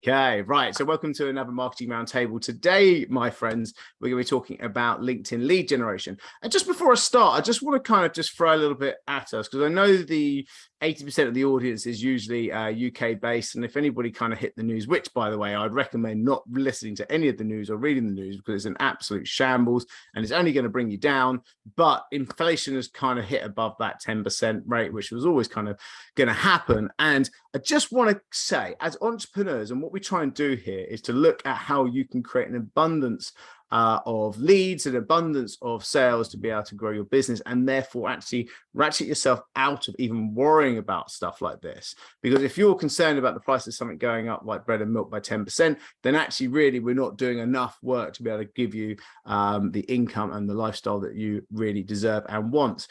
Okay, right. So welcome to another Marketing Roundtable. Today, my friends, we're going to be talking about LinkedIn lead generation. And just before I start, I just want to kind of just throw a little bit at us, because I know the 80% of the audience is usually UK based. And if anybody kind of hit the news, which by the way, I'd recommend not listening to any of the news or reading the news, because it's an absolute shambles and it's only going to bring you down. But inflation has kind of hit above that 10% rate, which was always kind of going to happen. And I just want to say, as entrepreneurs, and what we try and do here is to look at how you can create an abundance of leads, an abundance of sales to be able to grow your business, and therefore actually ratchet yourself out of even worrying about stuff like this. Because if you're concerned about the price of something going up like bread and milk by 10%, then actually really we're not doing enough work to be able to give you the income and the lifestyle that you really deserve and want.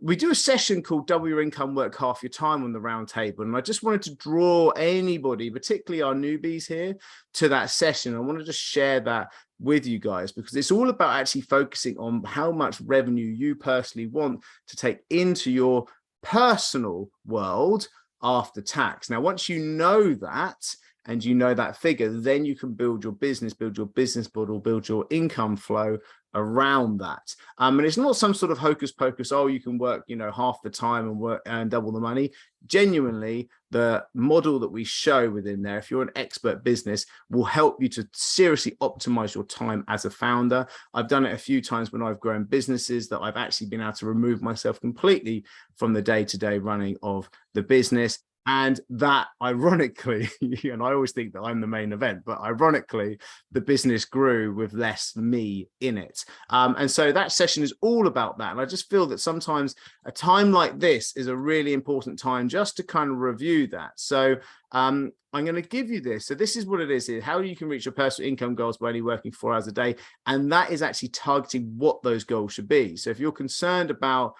We do a session called Double Your Income, Work Half Your Time on the round table. And I just wanted to draw anybody, particularly our newbies here, to that session. I want to just share that with you guys, because it's all about actually focusing on how much revenue you personally want to take into your personal world after tax. Now, once you know that, and you know that figure, then you can build your business model, build your income flow around that. And it's not some sort of hocus pocus, oh, you can work, half the time and work and double the money. Genuinely, the model that we show within there, if you're an expert business, will help you to seriously optimize your time as a founder. I've done it a few times when I've grown businesses, that I've actually been able to remove myself completely from the day-to-day running of the business. And that, ironically, and I always think that I'm the main event, but ironically, the business grew with less me in it. And so that session is all about that. And I just feel that sometimes a time like this is a really important time just to kind of review that. So I'm going to give you this. So this is what it is here: how you can reach your personal income goals by only working 4 hours a day. And that is actually targeting what those goals should be. So if you're concerned about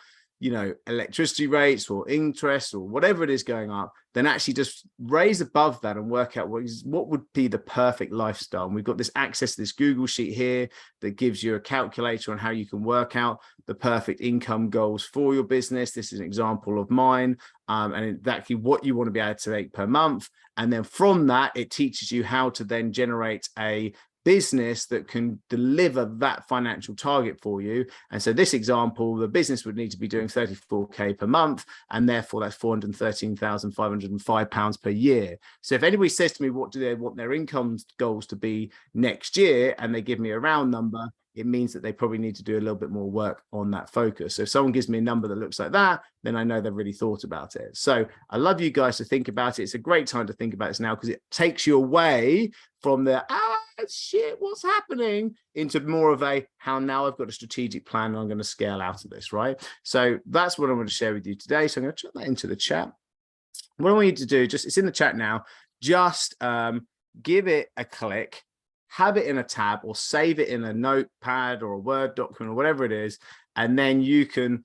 electricity rates or interest or whatever it is going up, then actually just raise above that and work out what would be the perfect lifestyle. And we've got this access to this Google sheet here that gives you a calculator on how you can work out the perfect income goals for your business. This is an example of mine, and exactly what you want to be able to make per month. And then from that, it teaches you how to then generate a business that can deliver that financial target for you. And so this example, the business would need to be doing 34k per month, and therefore that's £413,505 per year. So if anybody says to me, what do they want their income goals to be next year, and they give me a round number, it means that they probably need to do a little bit more work on that focus. So if someone gives me a number that looks like that, then I know they've really thought about it. So I love you guys to think about it. It's a great time to think about this now, because it takes you away from the, shit, what's happening, into more of a, how now I've got a strategic plan and I'm going to scale out of this, right? So that's what I want to share with you today. So I'm going to chuck that into the chat. What I want you to do, it's in the chat now, just give it a click, have it in a tab, or save it in a notepad or a Word document or whatever it is, and then you can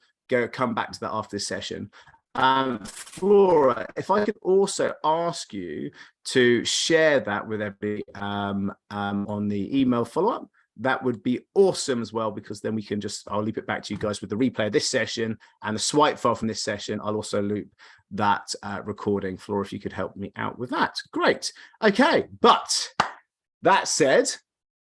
come back to that after this session. Flora, if I could also ask you to share that with everybody on the email follow-up, that would be awesome as well, because then I'll loop it back to you guys with the replay of this session and the swipe file from this session. I'll also loop that recording. Flora, if you could help me out with that. Great. Okay, but that said,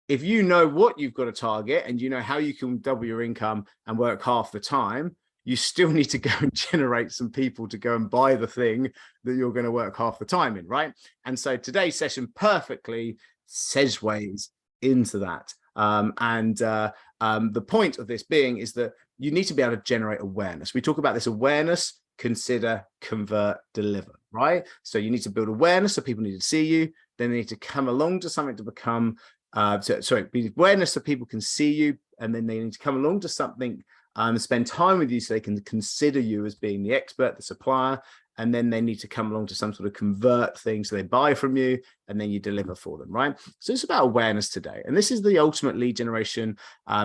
if you know what you've got to target and you know how you can double your income and work half the time, you still need to go and generate some people to go and buy the thing that you're going to work half the time in, right? And so today's session perfectly segues into that. The point of this being is that you need to be able to generate awareness. We talk about this awareness, consider, convert, deliver, right? So you need to build awareness, so people need to see you. Then they need to come along to something to become, awareness so people can see you, and then they need to come along to something and spend time with you so they can consider you as being the expert, the supplier, and then they need to come along to some sort of convert thing so they buy from you, and then you deliver for them, right? So it's about awareness today. And this is the ultimate lead generation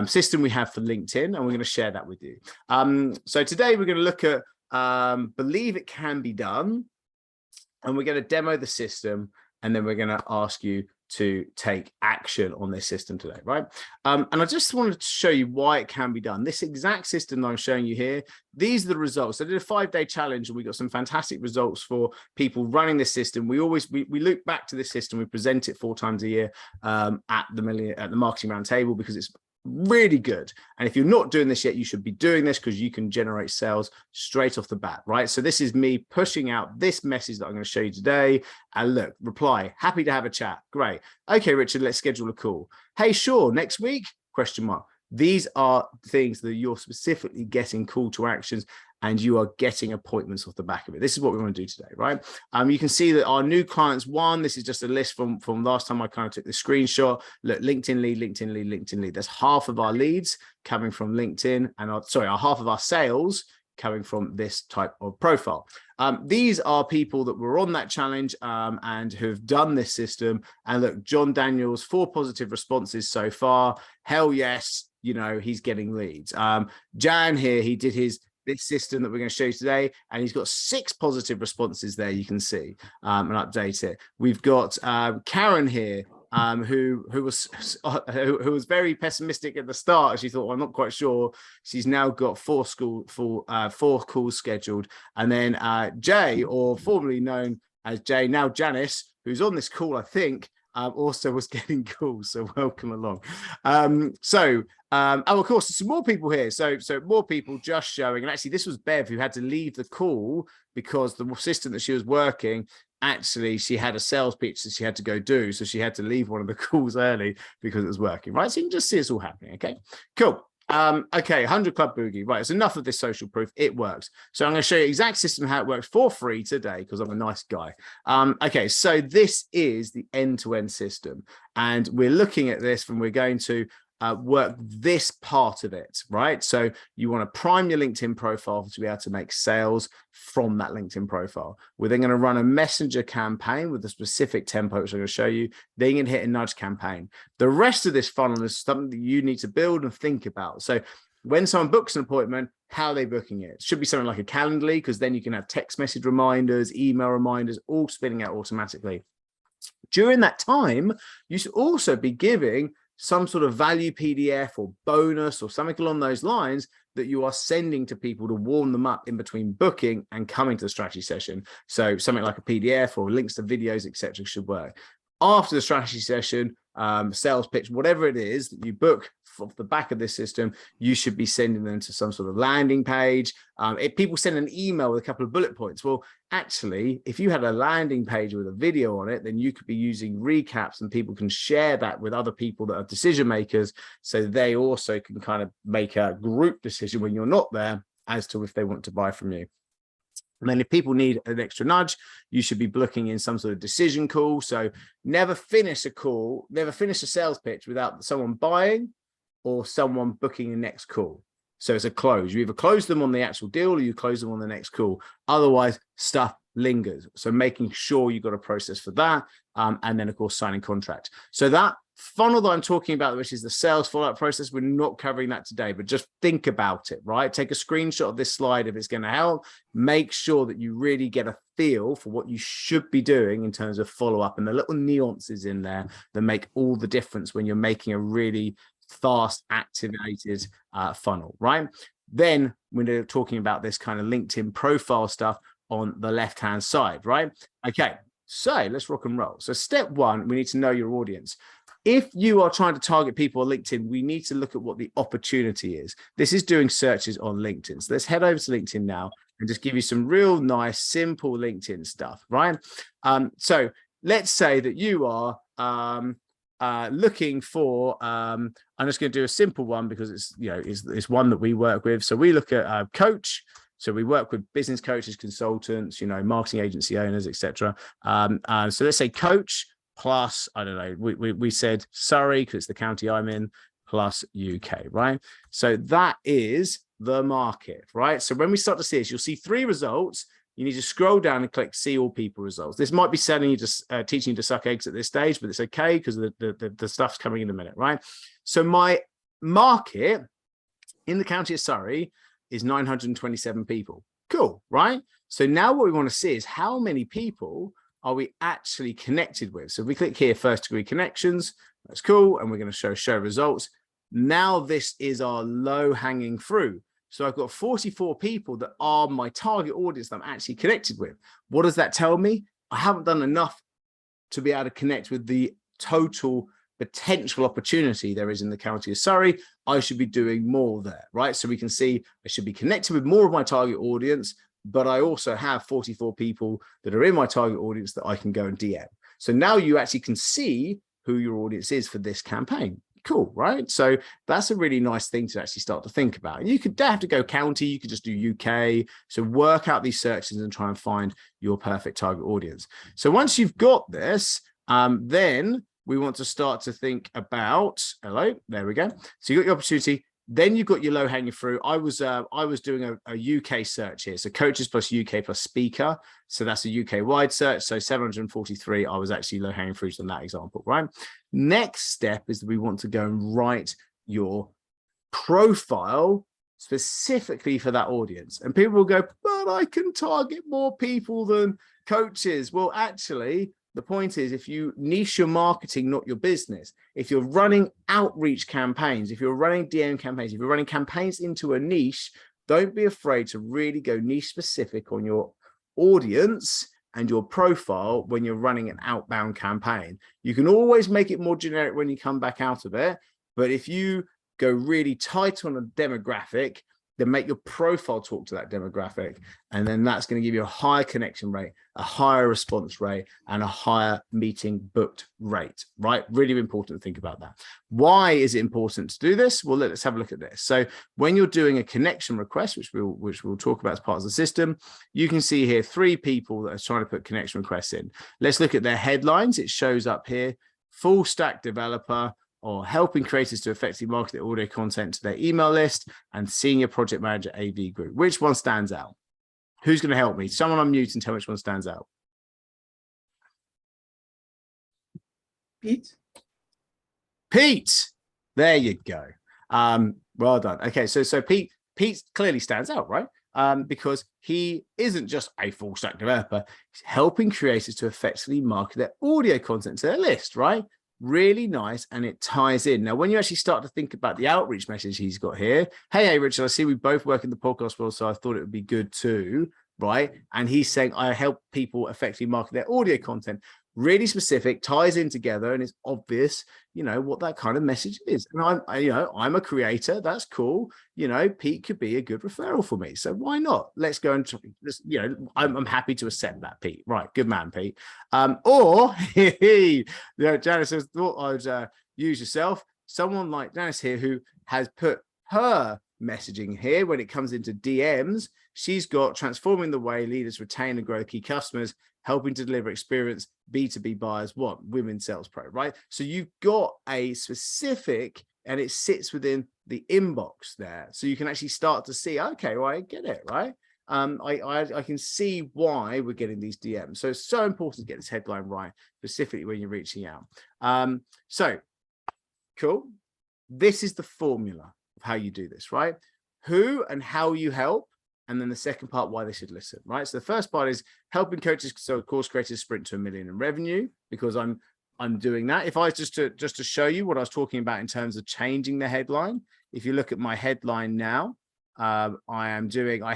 system we have for LinkedIn, and we're going to share that with you. So today we're going to look at Believe It Can Be Done, and we're going to demo the system, and then we're going to ask you to take action on this system today, right? And I just wanted to show you why it can be done. This exact system that I'm showing you here, these are the results. I did a 5-day challenge and we got some fantastic results for people running this system. We loop back to this system. We present it 4 times a year at the Marketing Roundtable because it's really good. And if you're not doing this yet, you should be doing this because you can generate sales straight off the bat, right? So this is me pushing out this message that I'm going to show you today. And look, reply, happy to have a chat. Great. Okay, Richard, let's schedule a call. Hey, sure, next week? Question mark. These are things that you're specifically getting call to actions and you are getting appointments off the back of it. This is what we want to do today, right? You can see that our new clients won. This is just a list from last time I kind of took the screenshot. Look, LinkedIn lead, LinkedIn lead, LinkedIn lead. That's half of our leads coming from LinkedIn and our half of our sales coming from this type of profile. These are people that were on that challenge and who've done this system. And look, John Daniels, 4 positive responses so far. Hell yes, you know, he's getting leads. Jan here, he did this system that we're going to show you today, and he's got 6 positive responses there. You can see and update it. We've got Karen here, who was very pessimistic at the start. She thought, well, I'm not quite sure. She's now got 4 calls scheduled, and then Jay, or formerly known as Jay, now Janice, who's on this call, I think. Also was getting calls, so welcome along. Of course, some more people here. So more people just showing. And actually, this was Bev who had to leave the call because the assistant that she was working, actually, she had a sales pitch that she had to go do. So she had to leave one of the calls early because it was working, right? So you can just see it's all happening, okay? Cool. Okay, 100 Club Boogie. Right, it's enough of this social proof. It works. So I'm going to show you the exact system how it works for free today because I'm a nice guy. Okay, so this is the end-to-end system. And we're looking at this and we're going to work this part of it, right? So you want to prime your LinkedIn profile to be able to make sales from that LinkedIn profile. We're then going to run a messenger campaign with a specific tempo, which I'm going to show you. Then you're going to hit a nudge campaign. The rest of this funnel is something that you need to build and think about. So when someone books an appointment, how are they booking it? It should be something like a Calendly, because then you can have text message reminders, email reminders, all spinning out automatically. During that time, you should also be giving some sort of value PDF or bonus or something along those lines that you are sending to people to warm them up in between booking and coming to the strategy session. So something like a PDF or links to videos, etc., should work. After the strategy session, sales pitch, whatever it is that you book off the back of this system, you should be sending them to some sort of landing page. If people send an email with a couple of bullet points, well, actually, if you had a landing page with a video on it, then you could be using recaps and people can share that with other people that are decision makers. So they also can kind of make a group decision when you're not there as to if they want to buy from you. And then if people need an extra nudge, you should be booking in some sort of decision call. So never finish a call, never finish a sales pitch without someone buying or someone booking the next call. So it's a close. You either close them on the actual deal or you close them on the next call. Otherwise, stuff lingers. So making sure you've got a process for that. And then, of course, signing contract. So that funnel that I'm talking about, which is the sales follow-up process, we're not covering that today, but just think about it, right? Take a screenshot of this slide if it's going to help. Make sure that you really get a feel for what you should be doing in terms of follow-up and the little nuances in there that make all the difference when you're making a really fast activated funnel, right? Then we're talking about this kind of LinkedIn profile stuff on the left-hand side, right? Okay, so let's rock and roll. So step 1, we need to know your audience. If you are trying to target people on LinkedIn, we need to look at what the opportunity is. This is doing searches on LinkedIn. So let's head over to LinkedIn now and just give you some real nice, simple LinkedIn stuff, right? So let's say that you are looking for, I'm just going to do a simple one because it's, you know, it's one that we work with. So we look at coach. So we work with business coaches, consultants, you know, marketing agency owners, etc. So let's say coach plus, I don't know, we said Surrey because it's the county I'm in, plus UK, right? So that is the market, right? So when we start to see this, you'll see 3 results. You need to scroll down and click see all people results. This might be telling you to teaching you to suck eggs at this stage, but it's okay because the stuff's coming in a minute, right? So my market in the county of Surrey is 927 people. Cool, right? So now what we want to see is how many people are we actually connected with? So if we click here, first degree connections, that's cool. And we're going to show results. Now this is our low hanging fruit. So I've got 44 people that are my target audience that I'm actually connected with. What does that tell me? I haven't done enough to be able to connect with the total potential opportunity there is in the county of Surrey. I should be doing more there, right? So we can see I should be connected with more of my target audience, but I also have 44 people that are in my target audience that I can go and DM. So now you actually can see who your audience is for this campaign. Cool, right? So that's a really nice thing to actually start to think about. And you could have to go county, you could just do UK. So work out these searches and try and find your perfect target audience. So once you've got this, then we want to start to think about, hello, there we go. So you got your opportunity. Then you've got your low hanging fruit. I was doing a UK search here. So coaches plus UK plus speaker. So that's a UK wide search. So 743, I was actually low hanging fruit on that example, right? Next step is that we want to go and write your profile specifically for that audience. And people will go, but I can target more people than coaches. Well, actually, the point is, if you niche your marketing, not your business, if you're running outreach campaigns, if you're running DM campaigns, if you're running campaigns into a niche, don't be afraid to really go niche specific on your audience and your profile when you're running an outbound campaign. You can always make it more generic when you come back out of it. But if you go really tight on a demographic, then make your profile talk to that demographic. And then that's going to give you a higher connection rate, a higher response rate, and a higher meeting booked rate, right? Really important to think about that. Why is it important to do this? Well, let's have a look at this. So when you're doing a connection request, which we'll talk about as part of the system, you can see here 3 people that are trying to put connection requests in. Let's look at their headlines. It shows up here, full stack developer, or helping creators to effectively market their audio content to their email list, and senior project manager AV group. Which one stands out? Who's going to help me? Someone unmute and tell me which one stands out. Pete. There you go. Well done. Okay, so Pete clearly stands out, right? Because he isn't just a full stack developer. He's helping creators to effectively market their audio content to their list, right? Really nice, and it ties in. Now, when you actually start to think about the outreach message he's got here, hey, Richard, I see we both work in the podcast world, so I thought it would be good too, right? And he's saying, I help people effectively market their audio content. Really specific, ties in together, and it's obvious, what that kind of message is. And I'm a creator. That's cool. Pete could be a good referral for me. So why not? Let's go and, I'm happy to accept that, Pete. Right. Good man, Pete. Or, Janice says, thought I'd use yourself. Someone like Janice here who has put her messaging here when it comes into DMs. She's got transforming the way leaders retain and grow key customers, helping to deliver experience B2B buyers want, women sales pro, right? So you've got a specific, and it sits within the inbox there. So you can actually start to see, okay, well, I get it, right? I can see why we're getting these DMs. So it's so important to get this headline right, specifically when you're reaching out. So cool. This is the formula of how you do this, right? Who and how you help. And then the second part, why they should listen, right? So the first part is helping coaches, so course creators sprint to $1 million in revenue, because I'm doing that. If I was just to show you what I was talking about in terms of changing the headline, if you look at my headline now, I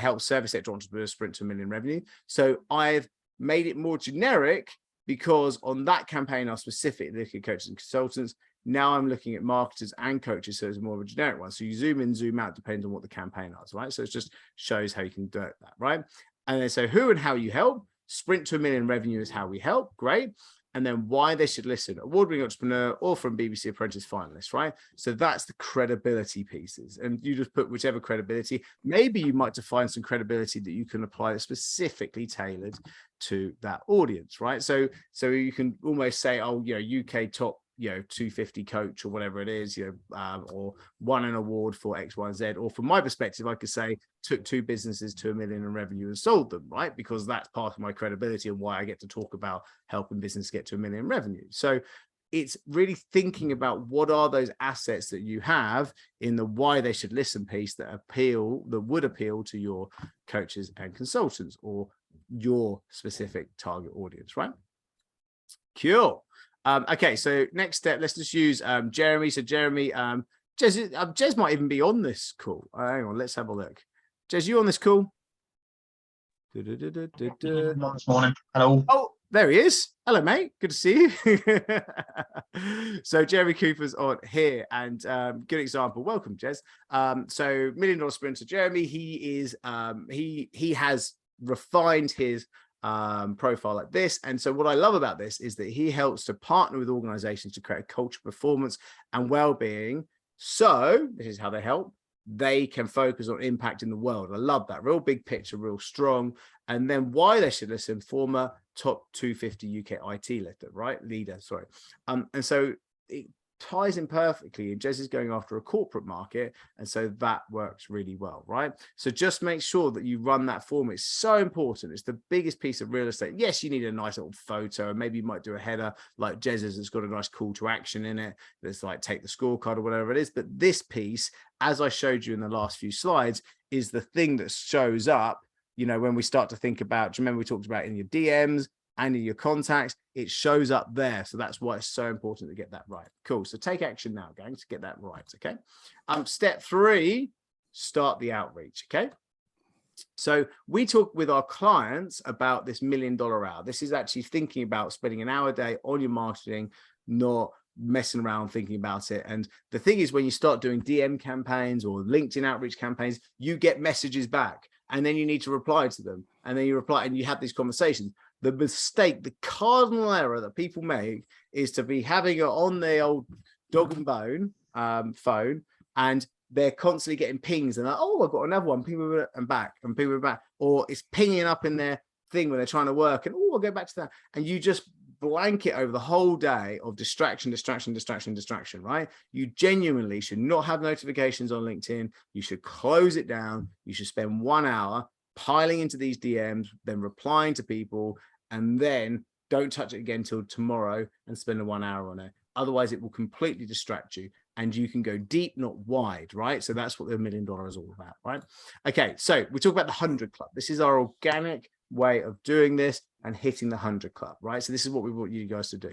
help service sector entrepreneurs sprint to $1 million in revenue. So I've made it more generic because on that campaign, I specifically look at coaches and consultants. Now I'm looking at marketers and coaches, so it's more of a generic one. So you zoom in, zoom out, depends on what the campaign is, right? So it just shows how you can do that, right? And then so who and how you help. Sprint to $1 million revenue is how we help. Great. And then why they should listen. Award-winning entrepreneur or from BBC Apprentice finalist, right? So that's the credibility pieces. And you just put whichever credibility. Maybe you might define some credibility that you can apply that's specifically tailored to that audience, right? So you can almost say, oh, UK top 250 coach or whatever it is, or won an award for X, Y, and Z. Or from my perspective, I could say took 2 businesses to $1 million in revenue and sold them, right? Because that's part of my credibility and why I get to talk about helping business get to $1 million in revenue. So it's really thinking about what are those assets that you have in the why they should listen piece that would appeal to your coaches and consultants or your specific target audience, right? Cool. Okay, so next step, let's just use Jeremy. So Jeremy, Jez might even be on this call. Hang on, let's have a look. Jez, you on this call? This morning. Hello. Oh, there he is. Hello, mate. Good to see you. So Jeremy Cooper's on here, and good example. Welcome, Jez. So $1 Million Sprinter Jeremy, he is he has refined his profile like this. And so what I love about this is that he helps to partner with organizations to create a culture of performance and well-being. So this is how they help. They can focus on impact in the world. I love that. Real big picture, real strong. And then why they should listen, former top 250 UK IT leader, sorry. And so it ties in perfectly. And Jez is going after a corporate market. And so that works really well, right? So just make sure that you run that form. It's so important. It's the biggest piece of real estate. Yes, you need a nice little photo, and maybe you might do a header like Jez's that's got a nice call to action in it. That's like take the scorecard or whatever it is. But this piece, as I showed you in the last few slides, is the thing that shows up, you know, when we start to think about, do you remember we talked about in your DMs and in your contacts, it shows up there. So that's why it's so important to get that right. Cool. So take action now, gang, to get that right. Okay. Step 3, start the outreach. Okay. So we talk with our clients about this $1 million hour. This is actually thinking about spending an hour a day on your marketing, not messing around thinking about it. And the thing is, when you start doing DM campaigns or LinkedIn outreach campaigns, you get messages back and then you need to reply to them. And then you reply and you have these conversations. The mistake, the cardinal error that people make is to be having it on their old dog and bone phone, and they're constantly getting pings and like, oh, I've got another one, ping and back, and ping back, or it's pinging up in their thing when they're trying to work, and oh, I'll go back to that, and you just blanket over the whole day of distraction, right? You genuinely should not have notifications on LinkedIn. You should close it down. You should spend 1 hour piling into these DMs, then replying to people, and then don't touch it again till tomorrow and spend 1 hour on it. Otherwise, it will completely distract you, and you can go deep, not wide, right? So that's what the $1 million is all about, right? Okay, so we talk about the 100 Club. This is our organic way of doing this and hitting the 100 Club, right? So this is what we want you guys to do.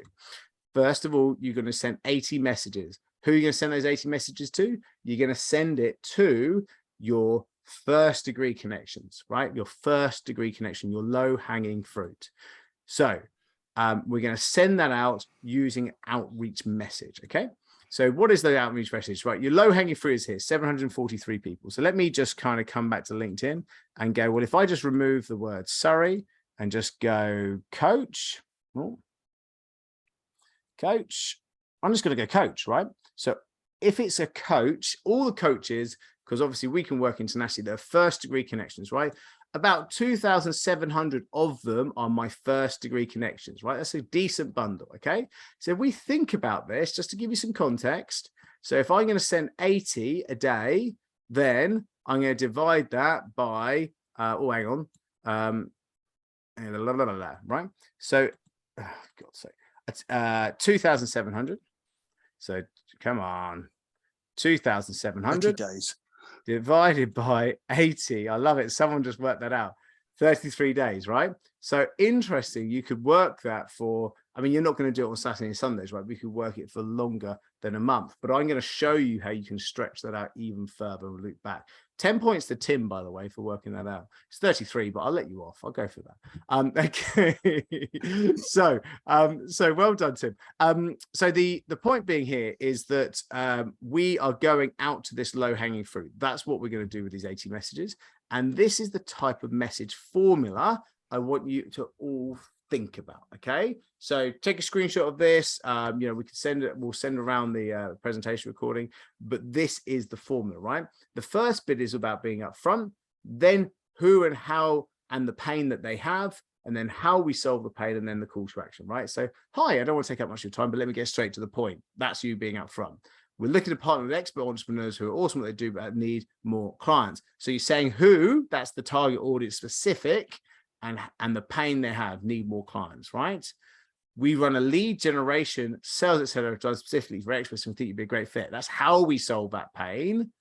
First of all, you're going to send 80 messages. Who are you going to send those 80 messages to? You're going to send it to your first degree connections, right? Your first degree connection, your low hanging fruit. So we're going to send that out using outreach message. Okay. So what is the outreach message, right? Your low hanging fruit is here, 743 people. So let me just kind of come back to LinkedIn and go, well, if I just remove the word Surrey and just go coach, coach, I'm just going to go coach, right? So if it's a coach, all the coaches, because obviously we can work internationally, they're first degree connections, right? About 2,700 of them are my first degree connections, right? That's a decent bundle, okay? So if we think about this, just to give you some context, so if I'm going to send 80 a day, then I'm going to divide that by, oh, hang on, right? So, oh, God's sake, 2,700. So come on, 2,700 days divided by 80. I love it. Someone just worked that out. 33 days, right? So interesting. You could work that for, I mean, you're not going to do it on Saturday and Sundays, right? We could work it for longer than a month, but I'm going to show you how you can stretch that out even further and loop back. 10 points to Tim, by the way, for working that out. It's 33, but I'll let you off. I'll go for that. Okay. So well done, Tim. So the point being here is that we are going out to this low hanging fruit. That's what we're going to do with these 80 messages. And this is the type of message formula I want you to all think about. Okay, so take a screenshot of this. You know, we can send it, we'll send around the presentation recording, but this is the formula, right? The first bit is about being upfront, then who and how and the pain that they have, and then how we solve the pain, and then the call to action, right? So, hi, I don't want to take up much of your time, but let me get straight to the point. That's you being upfront. We're looking to partner with expert entrepreneurs who are awesome at what they do, but need more clients. So you're saying who, that's the target audience specific, and the pain they have, need more clients, right? We run a lead generation sales accelerator done specifically for experts who think you'd be a great fit. That's how we solve that pain.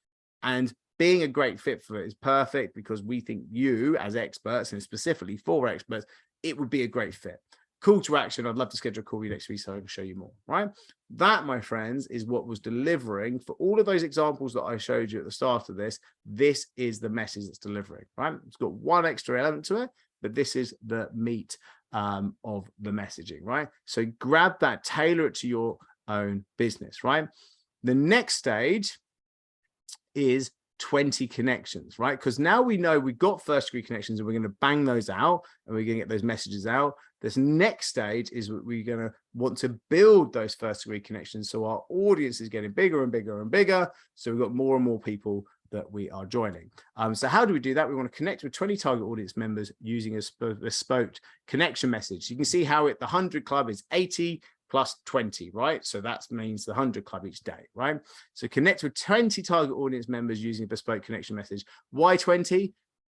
And being a great fit for it is perfect because we think you as experts, and specifically for experts, it would be a great fit. Call to action. I'd love to schedule a call with you next week so I can show you more, right? That, my friends, is what was delivering for all of those examples that I showed you at the start of this. This is the message that's delivering, right? It's got one extra element to it, but this is the meat of the messaging, right? So grab that, tailor it to your own business, right? The next stage is 20 connections, right? Because now we know we've got first degree connections and we're going to bang those out and we're going to get those messages out. This next stage is we're going to want to build those first degree connections. So our audience is getting bigger and bigger and bigger. So we've got more and more people that we are joining. So how do we do that? We want to connect with 20 target audience members using a bespoke connection message. You can see how the 100 club is 80 plus 20, right? So that means the 100 club each day, right? So connect with 20 target audience members using a bespoke connection message. Why 20?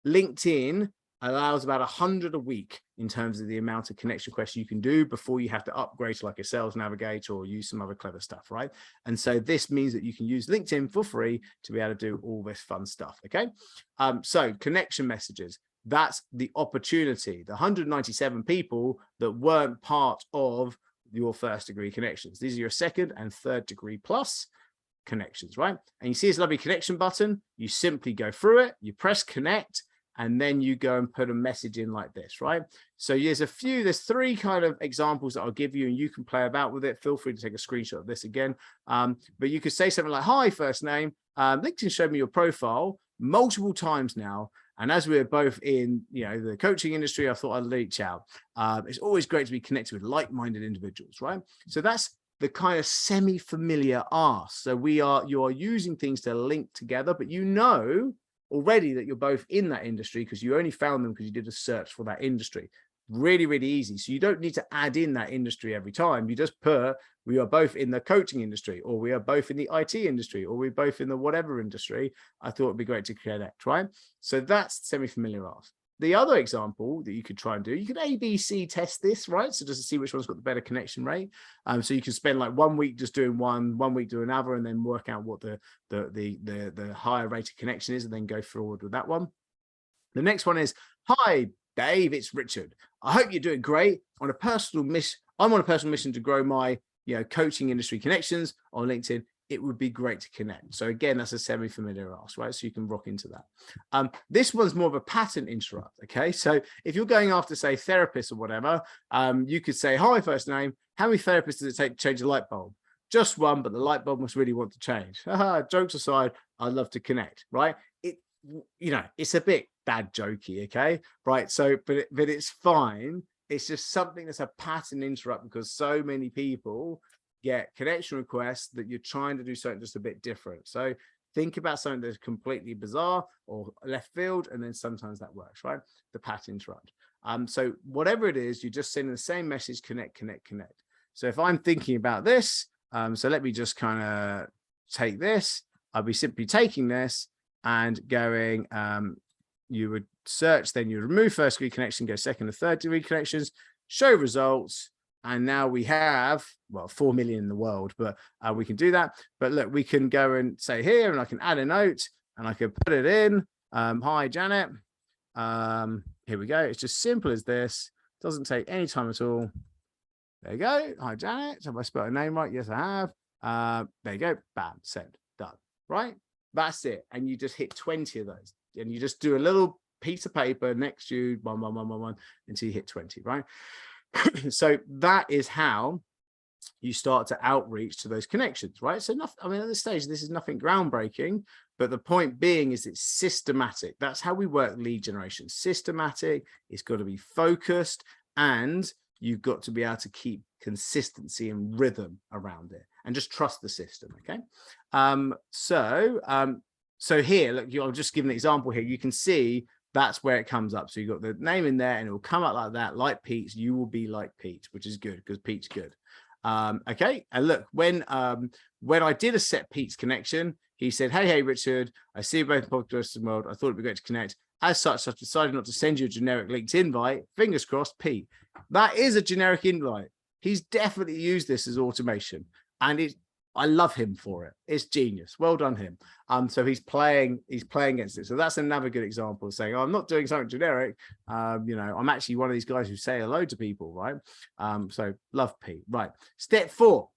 LinkedIn allows about 100 a week in terms of the amount of connection requests you can do before you have to upgrade to like a Sales Navigator or use some other clever stuff, right? And so this means that you can use LinkedIn for free to be able to do all this fun stuff, okay? So connection messages, that's the opportunity, the 197 people that weren't part of your first degree connections. These are your second and third degree plus connections, right? And you see this lovely connection button. You simply go through it, you press connect, and then you go and put a message in like this, right? So there's three kind of examples that I'll give you and you can play about with it. Feel free to take a screenshot of this again. But you could say something like, hi, first name, LinkedIn showed me your profile multiple times now. And as we're both in, the coaching industry, I thought I'd reach out. It's always great to be connected with like-minded individuals, right? So that's the kind of semi-familiar ask. So you are using things to link together, but you know already that you're both in that industry because you only found them because you did a search for that industry. Really, really easy. So you don't need to add in that industry every time. You just put, we are both in the coaching industry, or we are both in the IT industry, or we're both in the whatever industry. I thought it'd be great to connect, right? So that's semi-familiar ask. The other example that you could try and do, you could ABC test this, right? So just to see which one's got the better connection rate. So you can spend like 1 week just doing one week doing another, and then work out what the higher rate of connection is, and then go forward with that one. The next one is, hi, Dave, it's Richard. I hope you're doing great. I'm on a personal mission to grow my coaching industry connections on LinkedIn. It would be great to connect. So again, that's a semi-familiar ask, right? So you can rock into that. This one's more of a pattern interrupt, okay? So if you're going after, say, therapists or whatever, you could say, hi, first name, how many therapists does it take to change a light bulb? Just one, but the light bulb must really want to change. Jokes aside, I'd love to connect, right? It's a bit bad jokey, okay? Right, so, but it's fine. It's just something that's a pattern interrupt because so many people get connection requests that you're trying to do something just a bit different. So think about something that's completely bizarre or left field, and then sometimes that works, right? The pattern interrupt. So whatever it is, you're just sending the same message, connect, connect, connect. So if I'm thinking about this, so let me just kind of take this. I'll be simply taking this and going, you would search, then you remove first degree connection, go second and third degree connections, show results. And now we have, 4 million in the world, but we can do that. But look, we can go and say here, and I can add a note and I can put it in. Hi, Janet. Here we go. It's just simple as this. Doesn't take any time at all. There you go. Hi, Janet. Have I spelled her name right? Yes, I have. There you go. Bam, send, done. Right? That's it. And you just hit 20 of those. And you just do a little piece of paper next to you, one, until you hit 20, right? So that is how you start to outreach to those connections, right? So at this stage, this is nothing groundbreaking, but the point being is it's systematic. That's how we work lead generation. Systematic, it's got to be focused, and you've got to be able to keep consistency and rhythm around it, and just trust the system, okay? So here, look, I'll just give an example here. You can see that's where it comes up. So you've got the name in there and it will come up like that, like Pete. You will be like Pete, which is good because Pete's good. Okay. And look, when I did a set Pete's connection, he said, hey, Richard, I see you both in the podcast world. I thought it'd be great to connect. As such, I've decided not to send you a generic LinkedIn invite. Fingers crossed, Pete. That is a generic invite. He's definitely used this as automation. And I love him for it. It's genius. Well done him. So he's playing against it. So that's another good example of saying, oh, I'm not doing something generic. I'm actually one of these guys who say hello to people, right? So love Pete. Right. Step 4,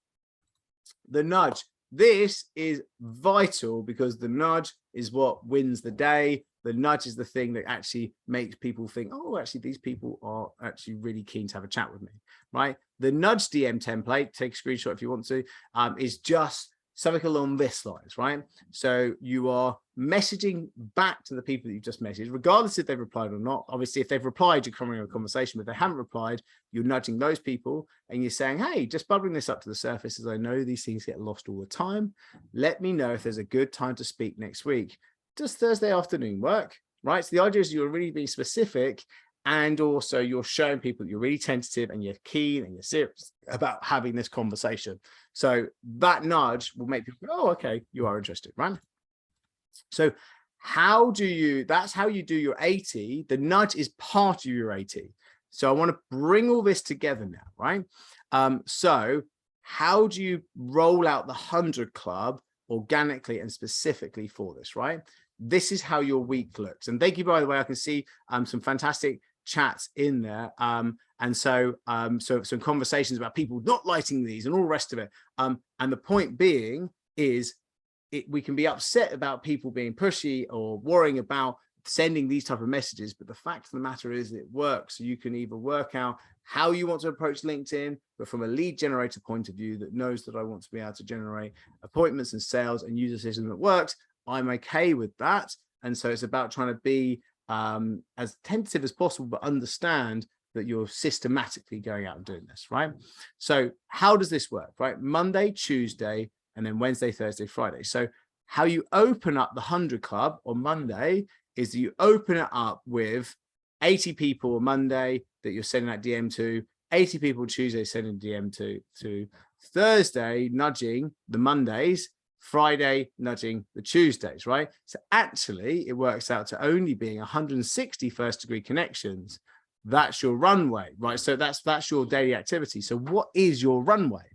the nudge. This is vital because the nudge is what wins the day. The nudge is the thing that actually makes people think, oh, actually, these people are actually really keen to have a chat with me, right? The nudge DM template, take a screenshot if you want to, is just something along this lines, right? So you are messaging back to the people that you've just messaged, regardless if they've replied or not. Obviously, if they've replied, you're coming in a conversation, but if they haven't replied, you're nudging those people and you're saying, hey, just bubbling this up to the surface, as I know these things get lost all the time. Let me know if there's a good time to speak next week. Does Thursday afternoon work, right? So the idea is you're really being specific, and also you're showing people that you're really tentative and you're keen and you're serious about having this conversation. So that nudge will make people go, oh, okay, you are interested, right? So that's how you do your 80. The nudge is part of your 80. So I want to bring all this together now, right? So how do you roll out the 100 Club organically and specifically for this, right? This is how your week looks. And thank you, by the way. I can see some fantastic chats in there. And so some conversations about people not liking these and all the rest of it. And the point being is we can be upset about people being pushy or worrying about sending these type of messages, but the fact of the matter is it works. So you can either work out how you want to approach LinkedIn, but from a lead generator point of view that knows that I want to be able to generate appointments and sales and use a system that works, I'm okay with that. And so it's about trying to be as tentative as possible, but understand that you're systematically going out and doing this, right? So how does this work, right? Monday, Tuesday, and then Wednesday, Thursday, Friday. So how you open up the 100 Club on Monday is that you open it up with 80 people on Monday that you're sending that DM to, 80 people Tuesday sending DM to Thursday, nudging the Mondays, Friday, nudging the Tuesdays, right? So actually it works out to only being 160 first degree connections. That's your runway, right? So that's your daily activity. So what is your runway?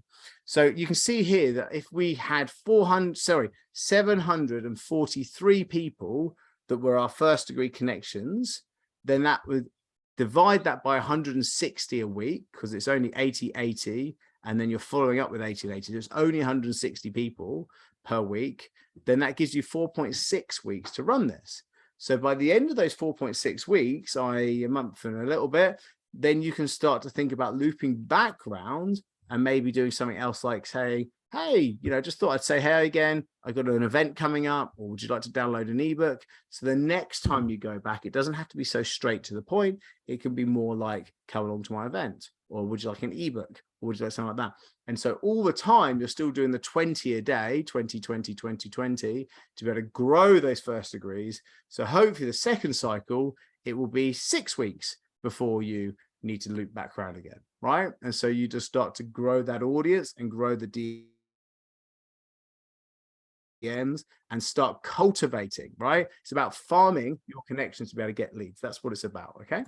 So you can see here that if we had 743 people that were our first degree connections, then that would divide that by 160 a week, because it's only 80, and then you're following up with 80 and 80. There's only 160 people per week. Then that gives you 4.6 weeks to run this. So by the end of those 4.6 weeks, i.e. a month and a little bit, then you can start to think about looping back around and maybe doing something else, like saying, hey, just thought I'd say hey again. I got an event coming up, or would you like to download an ebook? So the next time you go back, it doesn't have to be so straight to the point. It can be more like, come along to my event, or would you like an ebook, or would you like something like that? And so all the time you're still doing the 20 a day, 20, 20, 20, 20, to be able to grow those first degrees. So hopefully the second cycle, it will be 6 weeks before you need to loop back around again, right? And so you just start to grow that audience and grow the DMs and start cultivating, right? It's about farming your connections to be able to get leads. That's what it's about. Okay,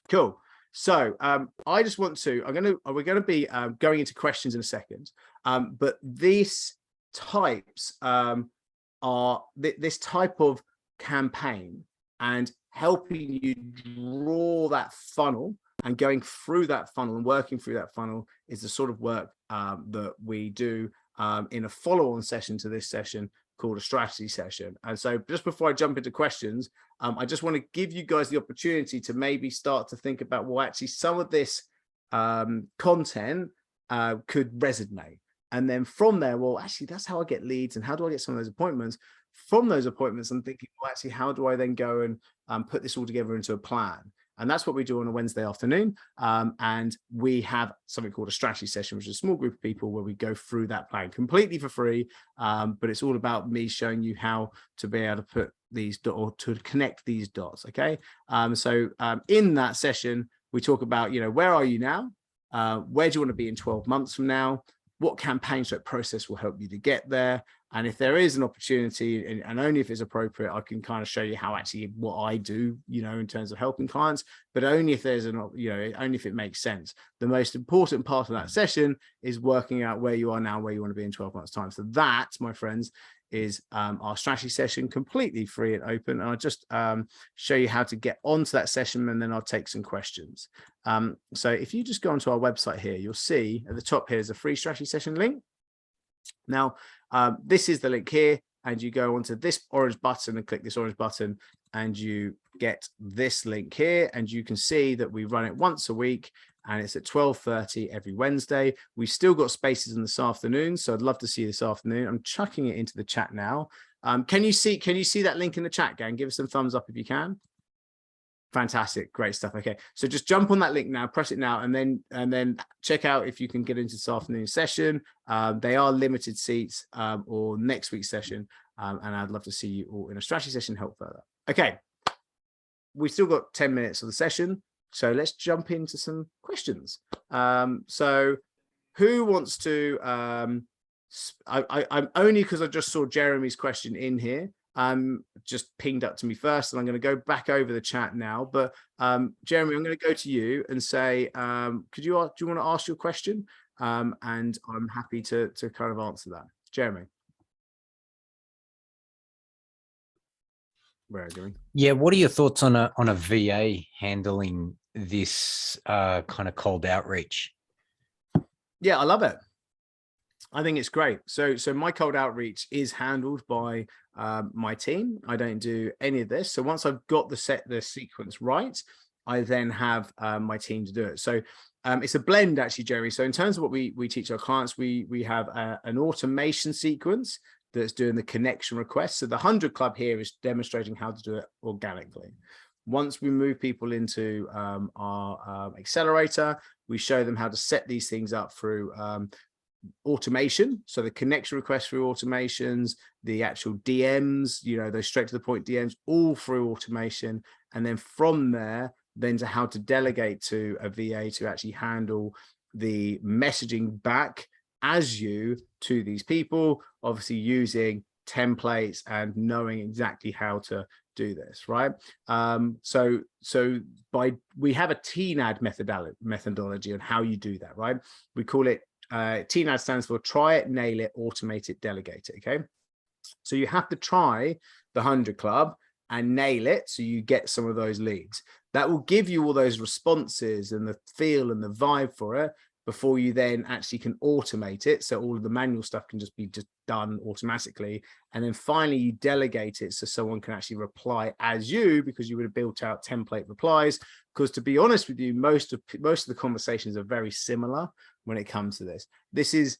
cool. So I just want to, we're going to be going into questions in a second, but these types are this type of campaign and helping you draw that funnel and going through that funnel and working through that funnel is the sort of work that we do in a follow-on session to this session called a strategy session. And so just before I jump into questions, I just want to give you guys the opportunity to maybe start to think about, well, actually some of this content could resonate. And then from there, well, actually, that's how I get leads. And how do I get some of those appointments? From those appointments, I'm thinking, well, actually, how do I then go and put this all together into a plan? And that's what we do on a Wednesday afternoon. And we have something called a strategy session, which is a small group of people where we go through that plan completely for free. But it's all about me showing you how to be able to put these or to connect these dots. Okay. So in that session, we talk about, where are you now? Where do you want to be in 12 months from now? What campaign process will help you to get there? And if there is an opportunity, and only if it's appropriate, I can kind of show you how actually what I do, in terms of helping clients, but only if there's only if it makes sense. The most important part of that session is working out where you are now, where you want to be in 12 months time. So that, my friends, is our strategy session, completely free and open. And I'll just show you how to get onto that session, and then I'll take some questions. So if you just go onto our website here, you'll see at the top here is a free strategy session link. Now, this is the link here, and you go onto this orange button and click this orange button, and you get this link here, and you can see that we run it once a week, and it's at 12:30 every Wednesday. We've still got spaces in this afternoon, so I'd love to see you this afternoon. I'm chucking it into the chat now. Can you see that link in the chat, gang? Give us some thumbs up if you can. Fantastic, great stuff. Okay, so just jump on that link now, press it now, and then check out if you can get into this afternoon session. They are limited seats, or next week's session, and I'd love to see you all in a strategy session, help further. Okay, we've still got 10 minutes of the session, so let's jump into some questions. So who wants to, I'm only because I just saw Jeremy's question in here, just pinged up to me first, and I'm going to go back over the chat now. But Jeremy, I'm going to go to you and say, do you want to ask your question? And I'm happy to kind of answer that. Jeremy. Where are you going? Yeah, what are your thoughts on a VA handling this kind of cold outreach? Yeah, I love it. I think it's great. So my cold outreach is handled by my team. I don't do any of this. So once I've got the sequence right, I then have my team to do it. So it's a blend, actually, Jerry. So in terms of what we teach our clients, we have an automation sequence that's doing the connection request. So the 100 Club here is demonstrating how to do it organically. Once we move people into our accelerator, we show them how to set these things up through automation. So the connection requests through automations, the actual DMs, those straight to the point DMs, all through automation. And then from there, then to how to delegate to a VA to actually handle the messaging back as you to these people, obviously using templates and knowing exactly how to do this, right? So we have a TNAD methodology on how you do that, right? We call it TNAD stands for try it, nail it, automate it, delegate it. Okay, so you have to try the 100 Club and nail it, so you get some of those leads. That will give you all those responses and the feel and the vibe for it before you then actually can automate it, so all of the manual stuff can just be done automatically. And then finally you delegate it so someone can actually reply as you, because you would have built out template replies. Because to be honest with you, most of the conversations are very similar when it comes to this. This is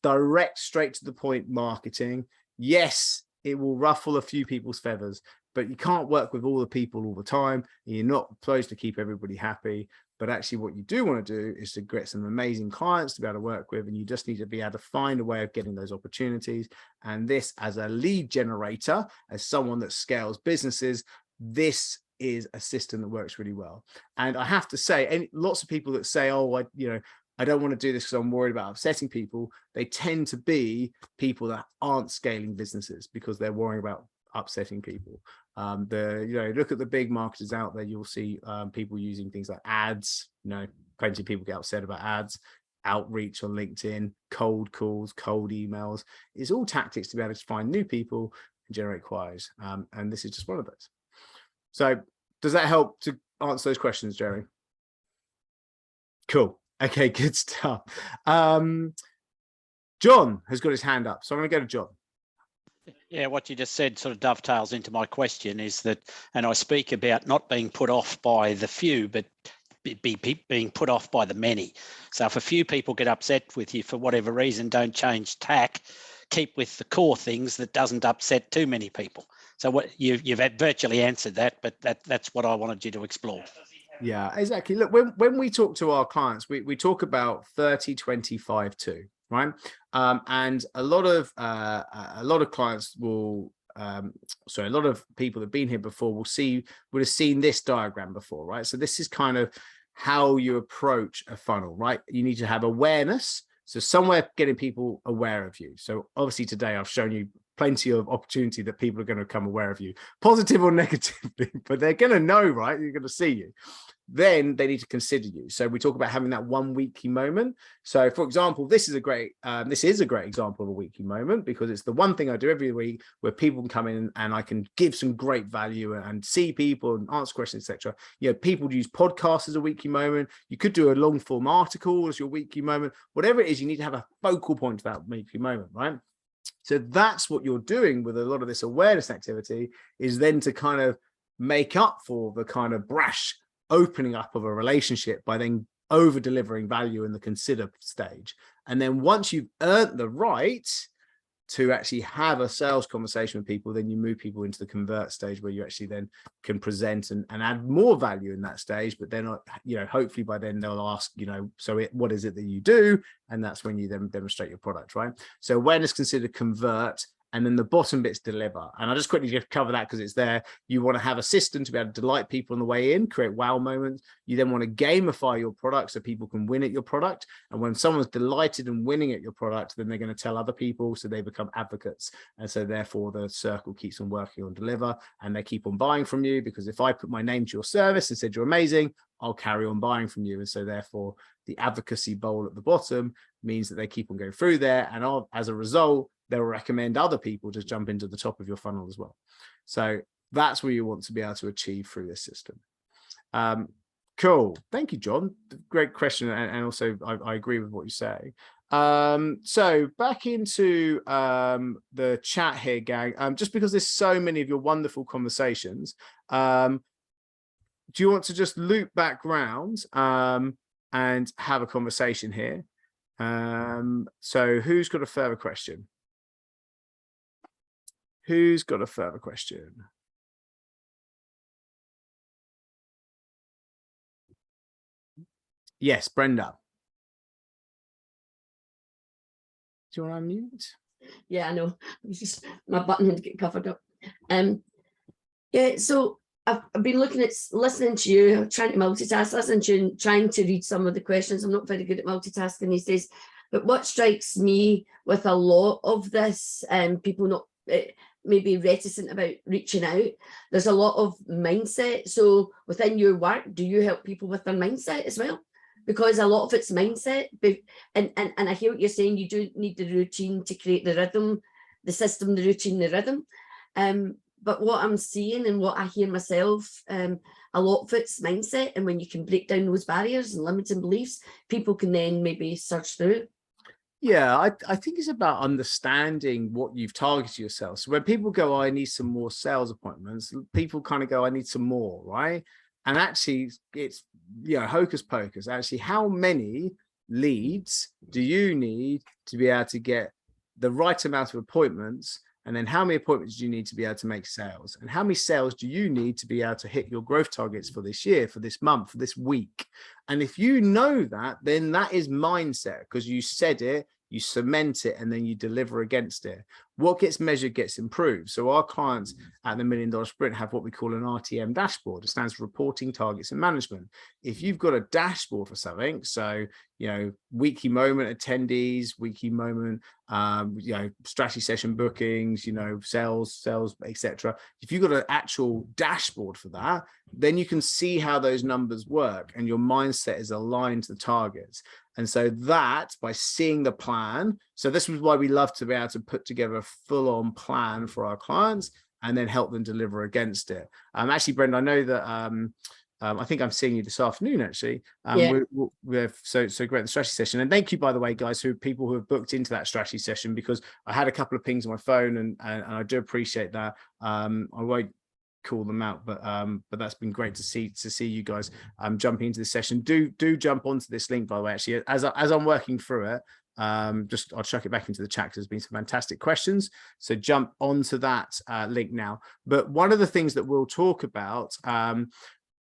direct, straight to the point marketing. Yes, it will ruffle a few people's feathers, but you can't work with all the people all the time. You're not supposed to keep everybody happy. But actually what you do want to do is to get some amazing clients to be able to work with, and you just need to be able to find a way of getting those opportunities. And this, as a lead generator, as someone that scales businesses, this is a system that works really well. And I have to say, and lots of people that say, oh, I don't want to do this because I'm worried about upsetting people, they tend to be people that aren't scaling businesses because they're worrying about upsetting people. Look at the big marketers out there, you'll see people using things like ads. Plenty of people get upset about ads, outreach on LinkedIn, cold calls, cold emails. It's all tactics to be able to find new people and generate inquiries. And this is just one of those. So does that help to answer those questions, Jerry? Cool. Okay, good stuff. John has got his hand up, so I'm going to go to John. Yeah, what you just said sort of dovetails into my question, is that, and I speak about not being put off by the few, but being put off by the many. So if a few people get upset with you for whatever reason, don't change tack, keep with the core things that doesn't upset too many people. So what you've virtually answered that, but that's what I wanted you to explore. Yeah, exactly. Look, when we talk to our clients, we talk about 30, 25, 2, right? And a lot of clients will, a lot of people that have been here before would have seen this diagram before, right? So this is kind of how you approach a funnel, right? You need to have awareness. So somewhere getting people aware of you. So obviously today I've shown you plenty of opportunity that people are going to become aware of you, positive or negatively, but they're going to know, right? You're going to see you. Then they need to consider you. So we talk about having that one weekly moment. So for example, this is a great example of a weekly moment, because it's the one thing I do every week where people can come in and I can give some great value and see people and answer questions, etc. You know, people use podcasts as a weekly moment. You could do a long form article as your weekly moment. Whatever it is, you need to have a focal point to that weekly moment, right? So that's what you're doing with a lot of this awareness activity, is then to kind of make up for the kind of brash opening up of a relationship by then over delivering value in the consider stage. And then once you've earned the right to actually have a sales conversation with people, then you move people into the convert stage, where you actually then can present and add more value in that stage. But then, you know, hopefully by then they'll ask, you know, so what is it that you do? And that's when you then demonstrate your product, right? So awareness, consider, convert, and then the bottom bit's deliver. And I'll just quickly just cover that because it's there. You want to have a system to be able to delight people on the way in, create wow moments. You then want to gamify your product so people can win at your product. And when someone's delighted and winning at your product, then they're going to tell other people, so they become advocates. And so therefore the circle keeps on working on deliver, and they keep on buying from you, because if I put my name to your service and said you're amazing, I'll carry on buying from you. And so therefore the advocacy bowl at the bottom means that they keep on going through there. And as a result, they'll recommend other people to jump into the top of your funnel as well. So that's what you want to be able to achieve through this system. Cool. Thank you, John. Great question. And also I agree with what you say. So back into the chat here, gang, just because there's so many of your wonderful conversations, do you want to just loop back round and have a conversation here? So who's got a further question? Who's got a further question? Yes, Brenda. Do you want to unmute? Yeah, I know. It's just my button had to get covered up. Yeah, so I've been listening to you, trying to multitask, listening to you and trying to read some of the questions. I'm not very good at multitasking these days. But what strikes me with a lot of this, people not maybe reticent about reaching out, there's a lot of mindset. So within your work, do you help people with their mindset as well? Because a lot of it's mindset. And I hear what you're saying, you do need the routine to create the rhythm, the system, the routine, the rhythm. But what I'm seeing and what I hear myself, a lot of it's mindset. And when you can break down those barriers and limiting beliefs, people can then maybe search through. Yeah, I think it's about understanding what you've targeted yourself. So when people go, oh, I need some more sales appointments, people kind of go, I need some more, right? And actually it's, you know, hocus pocus. Actually, how many leads do you need to be able to get the right amount of appointments? And then how many appointments do you need to be able to make sales? And how many sales do you need to be able to hit your growth targets for this year, for this month, for this week? And if you know that, then that is mindset, because you said it, you cement it, and then you deliver against it. What gets measured gets improved. So our clients at the $1 Million Sprint have what we call an RTM dashboard. It stands for reporting, targets, and management. If you've got a dashboard for something, so, you know, weekly moment attendees, weekly moment, you know, strategy session bookings, you know, sales, etc. If you've got an actual dashboard for that, then you can see how those numbers work and your mindset is aligned to the targets. And so that, by seeing the plan, so this is why we love to be able to put together a full-on plan for our clients and then help them deliver against it. Actually, Brenda, I know that I think I'm seeing you this afternoon, actually. Yeah. We're so great, the strategy session. And thank you, by the way, guys, people who have booked into that strategy session, because I had a couple of pings on my phone and I do appreciate that. I won't call them out, but that's been great to see you guys jumping into this session. Do jump onto this link, by the way. Actually, as I'm working through it, I'll chuck it back into the chat because there's been some fantastic questions, so jump onto that link now. But one of the things that we'll talk about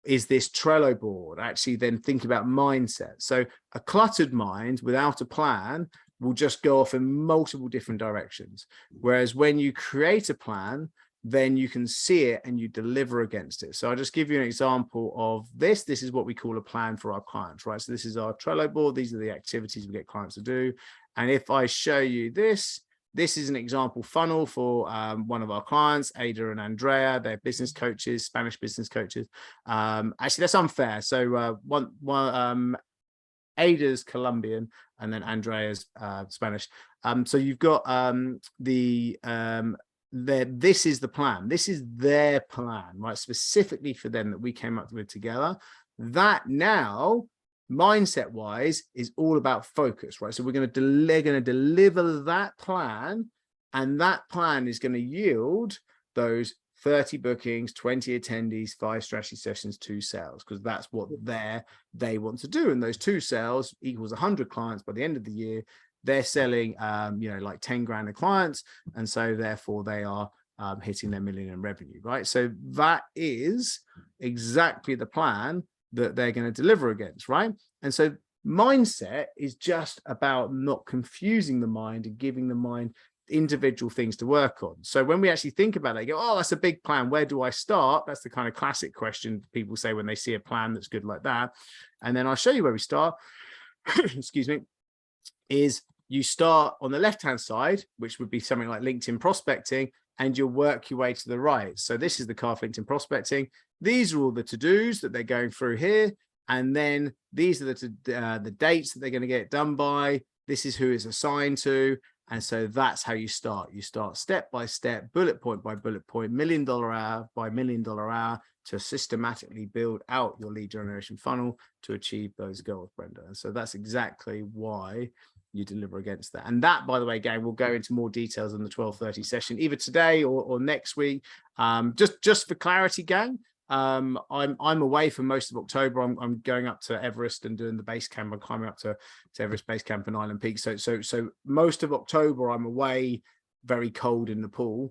is this Trello board. Actually then think about mindset. So a cluttered mind without a plan will just go off in multiple different directions, whereas when you create a plan, then you can see it and you deliver against it. So I'll just give you an example of this. This is what we call a plan for our clients, right? So this is our Trello board. These are the activities we get clients to do. And if I show you this, this is an example funnel for one of our clients, Ada and Andrea. They're business coaches, Spanish business coaches. Actually, that's unfair. So Ada's Colombian and then Andrea's Spanish. So you've got this is the plan. This is their plan, right? Specifically for them that we came up with together. That now, mindset wise, is all about focus, right? So we're going to deliver that plan, and that plan is going to yield those 30 bookings, 20 attendees, 5 strategy sessions, 2 sales, because that's what they want to do. And those 2 sales equals 100 clients by the end of the year. They're selling, like 10 grand a clients. And so therefore they are hitting their million in revenue, right? So that is exactly the plan that they're going to deliver against, right? And so mindset is just about not confusing the mind and giving the mind individual things to work on. So when we actually think about it, go, oh, that's a big plan. Where do I start? That's the kind of classic question people say when they see a plan that's good like that. And then I'll show you where we start. Excuse me. Is you start on the left-hand side, which would be something like LinkedIn prospecting, and you'll work your way to the right. So this is the car for LinkedIn prospecting. These are all the to-dos that they're going through here. And then these are the dates that they're going to get it done by. This is who it's assigned to. And so that's how you start. You start step by step, bullet point by bullet point, $1 million hour by $1 million hour to systematically build out your lead generation funnel to achieve those goals, Brenda. And so that's exactly why you deliver against that. And that, by the way, gang, we'll go into more details in the 12:30 session, either today or next week. Just for clarity, gang, I'm away for most of October. I'm going up to Everest and doing the base camp. I'm climbing up to Everest base camp and Island Peak. So most of October I'm away, very cold in Nepal.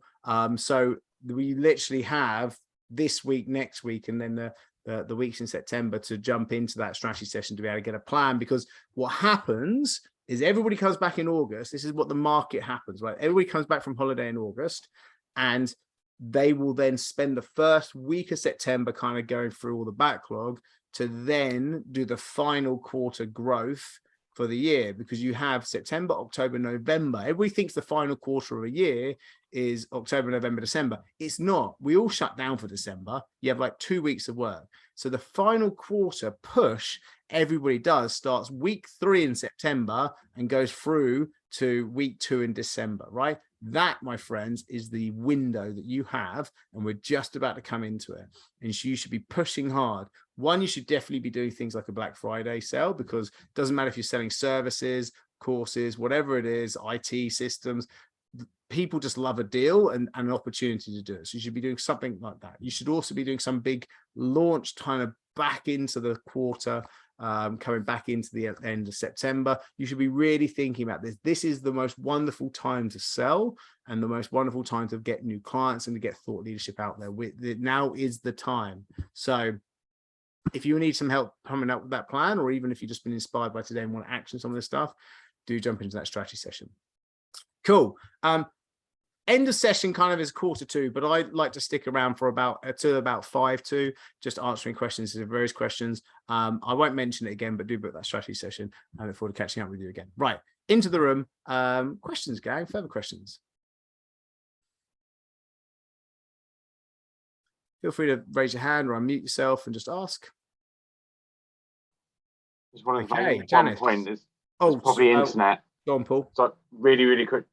So we literally have this week, next week, and then the weeks in September to jump into that strategy session to be able to get a plan. Because what happens is everybody comes back in August. This is what the market happens, right? Everybody comes back from holiday in August, and they will then spend the first week of September kind of going through all the backlog to then do the final quarter growth for the year, because you have September, October, November. Everybody thinks the final quarter of a year is October, November, December. It's not. We all shut down for December. You have like 2 weeks of work. So the final quarter push everybody does starts week 3 in September and goes through to week 2 in December, right? That, my friends, is the window that you have, and we're just about to come into it. And so you should be pushing hard. One, you should definitely be doing things like a Black Friday sale, because it doesn't matter if you're selling services, courses, whatever it is, IT systems, people just love a deal and an opportunity to do it. So you should be doing something like that. You should also be doing some big launch kind of back into the quarter, coming back into the end of September. You should be really thinking about this. This is the most wonderful time to sell and the most wonderful time to get new clients and to get thought leadership out there. Now is the time. So if you need some help coming up with that plan, or even if you've just been inspired by today and want to action some of this stuff, do jump into that strategy session. Cool. End of session kind of is 1:45, but I like to stick around for about 5 to just answering questions, various questions. I won't mention it again, but do book that strategy session. I look forward to catching up with you again. Right, into the room. Questions, gang, further questions? Feel free to raise your hand or unmute yourself and just ask. Just want to Okay, make Janice. one point. There's Oh, probably internet. Go on, Paul. So really quick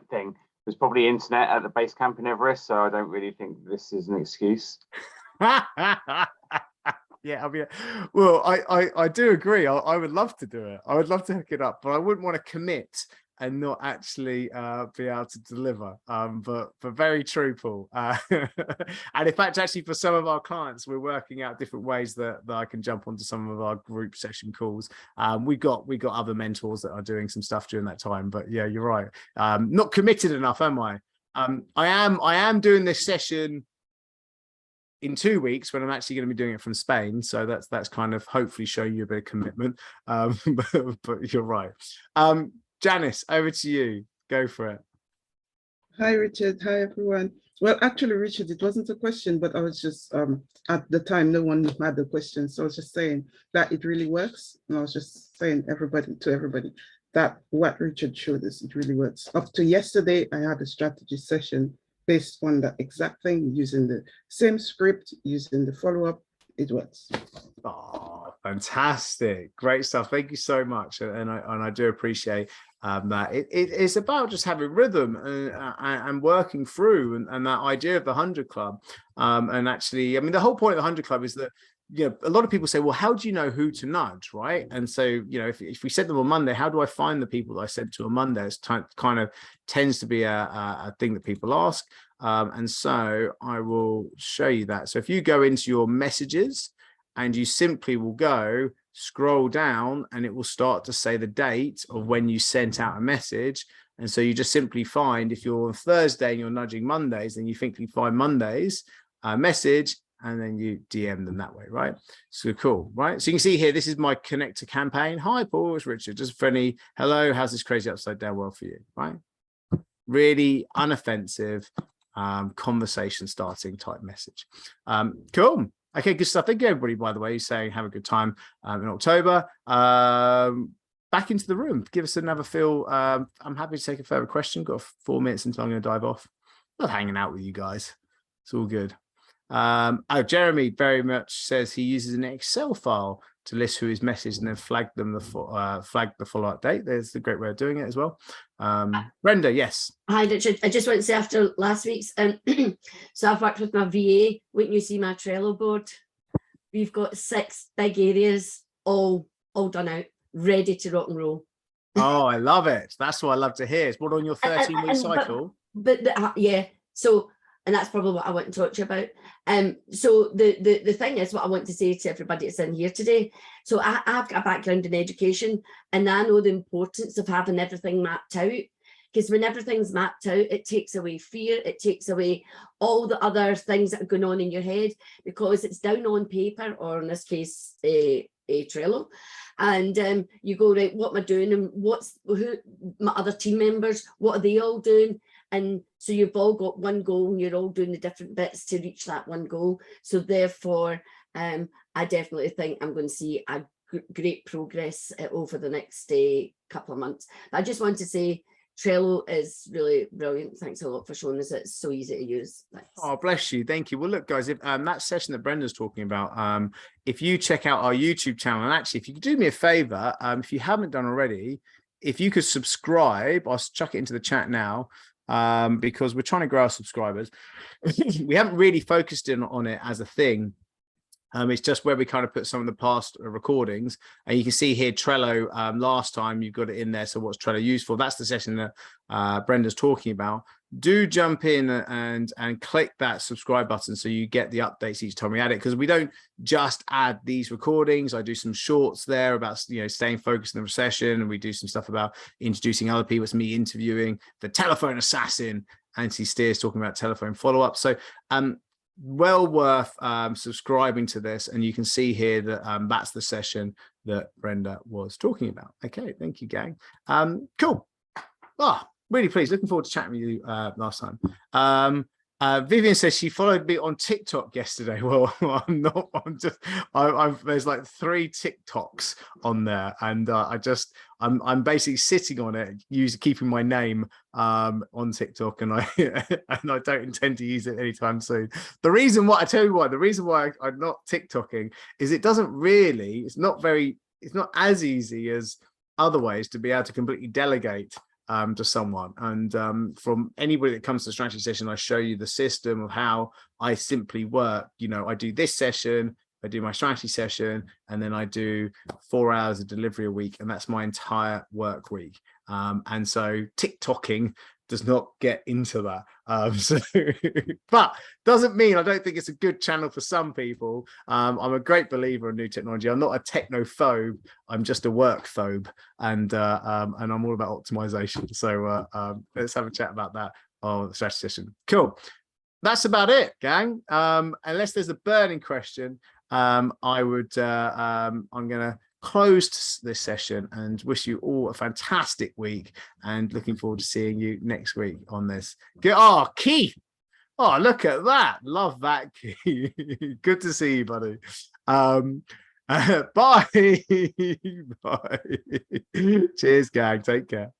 thing. There's probably internet at the base camp in Everest, so I don't really think this is an excuse. Yeah, I mean, well, I do agree. I would love to do it. I would love to hook it up, but I wouldn't want to commit and not actually be able to deliver. But very true, Paul. And in fact, actually, for some of our clients, we're working out different ways that I can jump onto some of our group session calls. We got other mentors that are doing some stuff during that time. But yeah, you're right. Not committed enough, am I? I am doing this session in 2 weeks when I'm actually going to be doing it from Spain. So that's kind of hopefully showing you a bit of commitment. But you're right. Janice, over to you. Go for it. Hi, Richard. Hi, everyone. Well, actually, Richard, it wasn't a question, but I was just, at the time, no one had the question. So I was just saying that it really works. And I was just saying to everybody that what Richard showed us, it really works. Up to yesterday, I had a strategy session based on that exact thing, using the same script, using the follow-up. It works. Oh, fantastic. Great stuff. Thank you so much. And I do appreciate that. It's about just having rhythm and working through and that idea of the 100 Club. And actually, I mean, the whole point of the 100 Club is that, you know, a lot of people say, well, how do you know who to nudge, right? And so, you know, if we sent them on Monday, how do I find the people that I sent to on Monday? It's kind of tends to be a thing that people ask. And so I will show you that. So if you go into your messages and you simply will go scroll down and it will start to say the date of when you sent out a message. And so you just simply find, if you're on Thursday and you're nudging Mondays, then you think you find Mondays message, and then you DM them that way, right? So cool, right? So you can see here, this is my connector campaign. Hi, Paul, it's Richard, just friendly. Hello, how's this crazy upside down world for you, right? Really unoffensive, conversation starting type message. Cool. Okay, good stuff. Thank you, everybody, by the way, saying have a good time in October. Back into the room. Give us another feel. I'm happy to take a further question. Got 4 minutes until I'm going to dive off. Love hanging out with you guys. It's all good. Oh, Jeremy very much says he uses an Excel file to list who is messaged and then flag them flag the follow-up date. There's a great way of doing it as well. Brenda, yes. Hi, Richard. I just want to say after last week's, so I've worked with my VA. Wouldn't you see my Trello board? We've got 6 big areas all done out, ready to rock and roll. Oh, I love it. That's what I love to hear. It's what on your 13-week cycle. But yeah, so, and that's probably what I want to talk to you about. So the thing is, what I want to say to everybody that's in here today. So I've got a background in education, and I know the importance of having everything mapped out. Because when everything's mapped out, it takes away fear, it takes away all the other things that are going on in your head, because it's down on paper, or in this case, a Trello. And you go, right, what am I doing? And who my other team members, what are they all doing? And so you've all got one goal and you're all doing the different bits to reach that one goal. So therefore, I definitely think I'm going to see a great progress over the next couple of months. But I just want to say, Trello is really brilliant. Thanks a lot for showing us it's so easy to use. Thanks. Oh, bless you. Thank you. Well, look, guys, if that session that Brenda's talking about, if you check out our YouTube channel, and actually, if you could do me a favor, if you haven't done already, if you could subscribe, I'll chuck it into the chat now, because we're trying to grow our subscribers. We haven't really focused in on it as a thing. It's just where we kind of put some of the past recordings, and you can see here Trello. Last time you've got it in there. So what's Trello used for? That's the session that Brenda's talking about. Do jump in and click that subscribe button so you get the updates each time we add it, because we don't just add these recordings. I do some shorts there about, you know, staying focused in the recession, and we do some stuff about introducing other people. It's me interviewing the telephone assassin, Anthony Steers, talking about telephone follow-up. So well worth subscribing to this, and you can see here that that's the session that Brenda was talking about. Okay, thank you, gang. Cool. Really pleased, looking forward to chatting with you last time. Vivian says she followed me on TikTok yesterday. Well, I'm not. There's like 3 TikToks on there, and I'm basically sitting on it, keeping my name on TikTok, and I don't intend to use it anytime soon. The reason why I'm not TikToking is it's not as easy as other ways to be able to completely delegate to someone. And from anybody that comes to the strategy session, I show you the system of how I simply work. You know, I do this session, I do my strategy session, and then I do 4 hours of delivery a week, and that's my entire work week. And so TikToking does not get into that. But doesn't mean I don't think it's a good channel for some people. I'm a great believer in new technology. I'm not a technophobe. I'm just a work phobe, and I'm all about optimization. So let's have a chat about that on the strategy session. Cool. That's about it, gang. Unless there's a burning question, I'm gonna close this session and wish you all a fantastic week, and looking forward to seeing you next week on this. Keith. Oh, look at that. Love that, Keith. Good to see you, buddy. Bye. Bye. Cheers, gang. Take care.